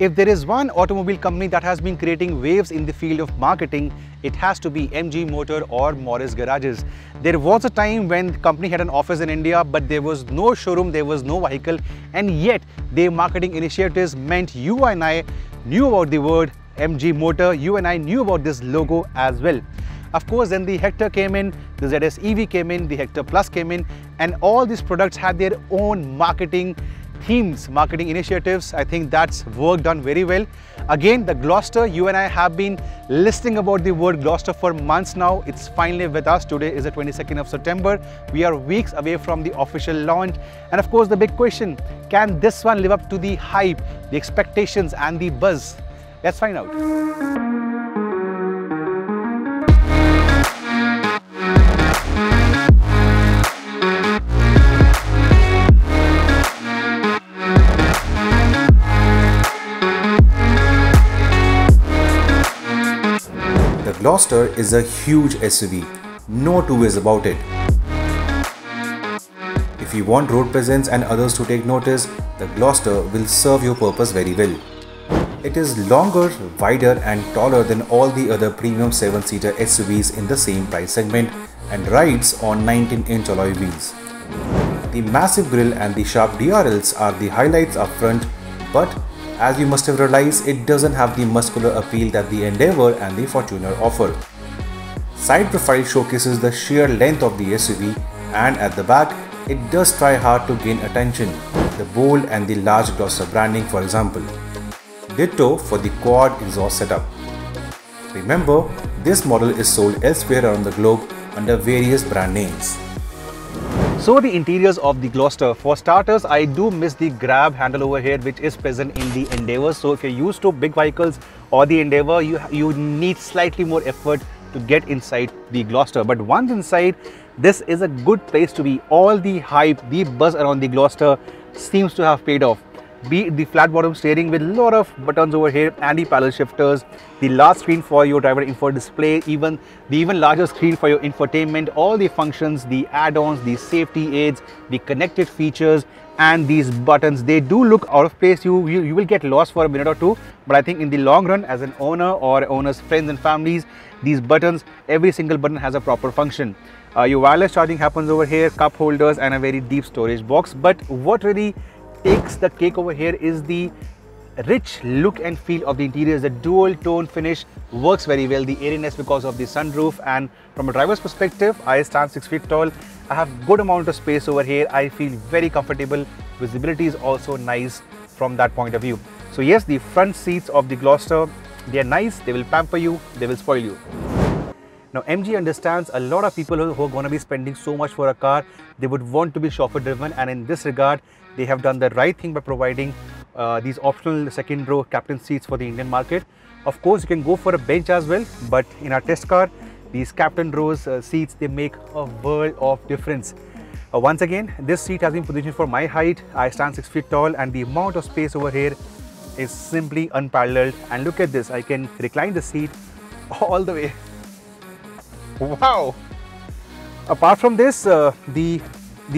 If there is one automobile company that has been creating waves in the field of marketing, it has to be MG Motor or Morris Garages. There was a time when the company had an office in India, but there was no showroom, there was no vehicle, and yet their marketing initiatives meant you and I knew about the word MG Motor, you and I knew about this logo as well. Of course, then the Hector came in, the ZS EV came in, the Hector Plus came in, and all these products had their own marketing themes, marketing initiatives. I think that's work done very well. Again, the Gloster, you and I have been listening about the word Gloster for months now. It's finally with us. Today is the 22nd of September. We are weeks away from the official launch. And of course, the big question, can this one live up to the hype, the expectations and the buzz? Let's find out. Gloster is a huge SUV, no two ways about it. If you want road presence and others to take notice, the Gloster will serve your purpose very well. It is longer, wider and taller than all the other premium 7-seater SUVs in the same price segment and rides on 19-inch alloy wheels. The massive grille and the sharp DRLs are the highlights up front, but as you must have realized, it doesn't have the muscular appeal that the Endeavour and the Fortuner offer. Side profile showcases the sheer length of the SUV, and at the back, it does try hard to gain attention, the bold and the large Gloster branding for example. Ditto for the quad exhaust setup. Remember, this model is sold elsewhere around the globe under various brand names. So the interiors of the Gloster, for starters, I do miss the grab handle over here which is present in the Endeavour. So if you're used to big vehicles or the Endeavour, you need slightly more effort to get inside the Gloster. But once inside, this is a good place to be. All the hype, the buzz around the Gloster seems to have paid off. Be it the flat bottom steering with a lot of buttons over here and the paddle shifters, the large screen for your driver info display, even the even larger screen for your infotainment, all the functions, the add-ons, the safety aids, the connected features and these buttons, they do look out of place. You will get lost for a minute or two, but I think in the long run, as an owner or owner's friends and families, these buttons, every single button has a proper function. Your wireless charging happens over here, cup holders and a very deep storage box. But what really takes the cake over here is the rich look and feel of the interiors. The dual tone finish works very well, the airiness because of the sunroof, and from a driver's perspective, I stand 6 feet tall. I have good amount of space over here. I feel very comfortable. Visibility is also nice from that point of view. So yes, the front seats of the Gloster, they are nice, they will pamper you, they will spoil you. Now MG understands a lot of people who are going to be spending so much for a car, they would want to be chauffeur driven, and in this regard, they have done the right thing by providing these optional second row captain seats for the Indian market. Of course, you can go for a bench as well, but in our test car, these captain rows seats, they make a world of difference. Once again, this seat has been positioned for my height. I stand 6 feet tall and the amount of space over here is simply unparalleled. And look at this, I can recline the seat all the way. Wow! Apart from this, the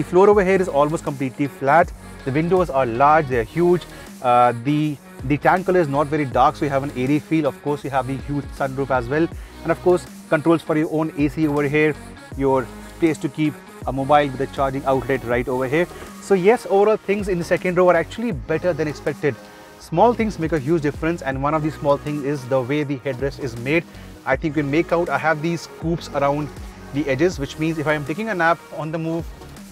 floor over here is almost completely flat. The windows are large, they are huge. The tan color is not very dark, so you have an airy feel. Of course, you have the huge sunroof as well. And of course, controls for your own AC over here, your place to keep a mobile with a charging outlet right over here. So yes, overall things in the second row are actually better than expected. Small things make a huge difference, and one of these small things is the way the headrest is made. I think you can make out I have these scoops around the edges, which means if I am taking a nap on the move,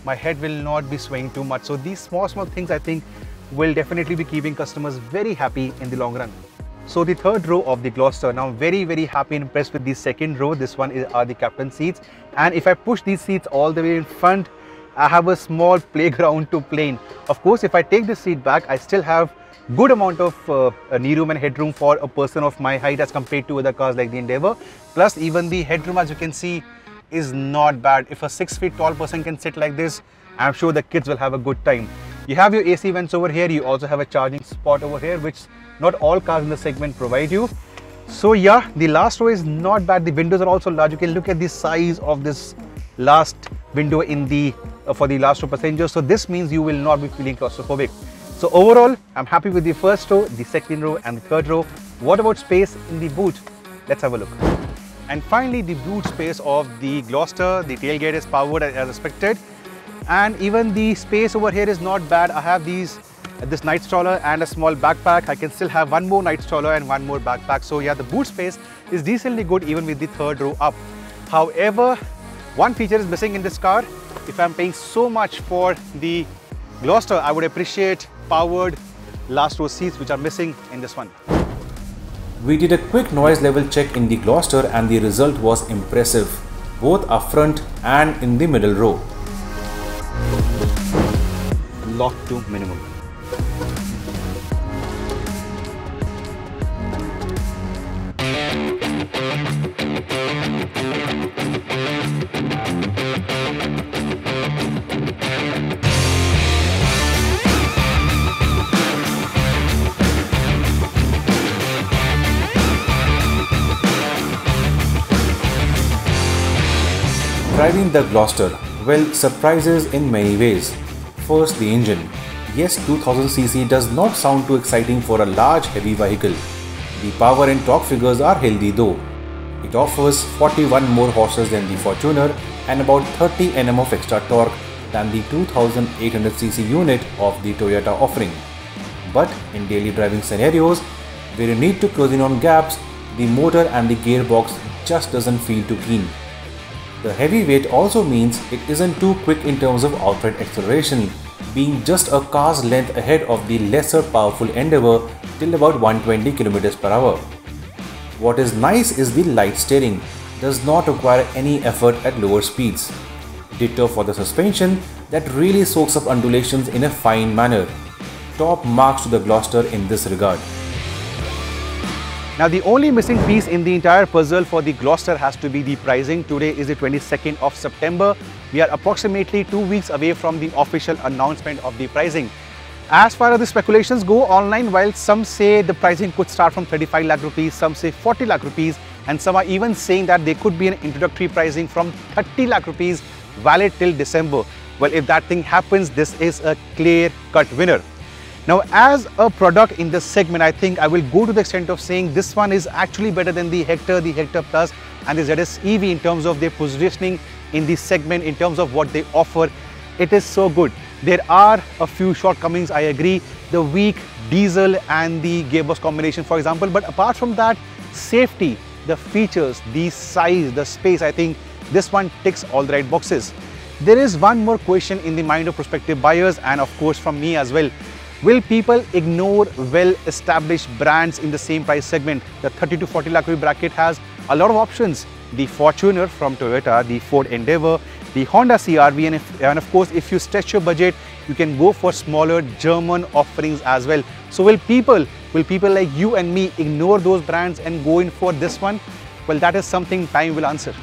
my head will not be swaying too much. So these small things I think will definitely be keeping customers very happy in the long run. So the third row of the Gloster, now very happy and impressed with the second row. This one are the captain seats, and if I push these seats all the way in front, I have a small playground to play in. Of course, if I take this seat back, I still have good amount of knee room and headroom for a person of my height as compared to other cars like the Endeavour. Plus even the headroom, as you can see, is not bad. If a 6 feet tall person can sit like this, I'm sure the kids will have a good time. You have your AC vents over here. You also have a charging spot over here, which not all cars in the segment provide you. So yeah, the last row is not bad. The windows are also large. You can look at the size of this last window in the for the last row passengers. So this means you will not be feeling claustrophobic. So overall, I'm happy with the first row, the second row and the third row. What about space in the boot? Let's have a look. And finally, the boot space of the Gloster. The tailgate is powered as expected. And even the space over here is not bad. I have this night stroller and a small backpack. I can still have one more night stroller and one more backpack. So yeah, the boot space is decently good even with the third row up. However, one feature is missing in this car. If I'm paying so much for the Gloster, I would appreciate powered last row seats, which are missing in this one. We did a quick noise level check in the Gloster and the result was impressive, both up front and in the middle row. Lock to minimum. Driving the Gloster, well, surprises in many ways. First, the engine. Yes, 2000cc does not sound too exciting for a large heavy vehicle. The power and torque figures are healthy though. It offers 41 more horses than the Fortuner and about 30 Nm of extra torque than the 2800cc unit of the Toyota offering. But in daily driving scenarios, where you need to close in on gaps, the motor and the gearbox just doesn't feel too keen. The heavy weight also means it isn't too quick in terms of outright acceleration, being just a car's length ahead of the lesser powerful Endeavour till about 120 km/h. What is nice is the light steering, does not require any effort at lower speeds. Ditto for the suspension that really soaks up undulations in a fine manner. Top marks to the Gloster in this regard. Now the only missing piece in the entire puzzle for the Gloster has to be the pricing. Today is the 22nd of September. We are approximately 2 weeks away from the official announcement of the pricing. As far as the speculations go online, while some say the pricing could start from 35 lakh rupees, some say 40 lakh rupees, and some are even saying that there could be an introductory pricing from 30 lakh rupees valid till December. Well, if that thing happens, this is a clear-cut winner. Now, as a product in this segment, I think I will go to the extent of saying this one is actually better than the Hector Plus and the ZS EV in terms of their positioning in the segment, in terms of what they offer. It is so good. There are a few shortcomings, I agree. The weak diesel and the gearbox combination, for example. But apart from that, safety, the features, the size, the space, I think this one ticks all the right boxes. There is one more question in the mind of prospective buyers and of course from me as well. Will people ignore well-established brands in the same price segment? The 30 to 40 lakh rupee bracket has a lot of options. The Fortuner from Toyota, the Ford Endeavour, the Honda CR-V, and of course, if you stretch your budget, you can go for smaller German offerings as well. So will people like you and me ignore those brands and go in for this one? Well, that is something time will answer.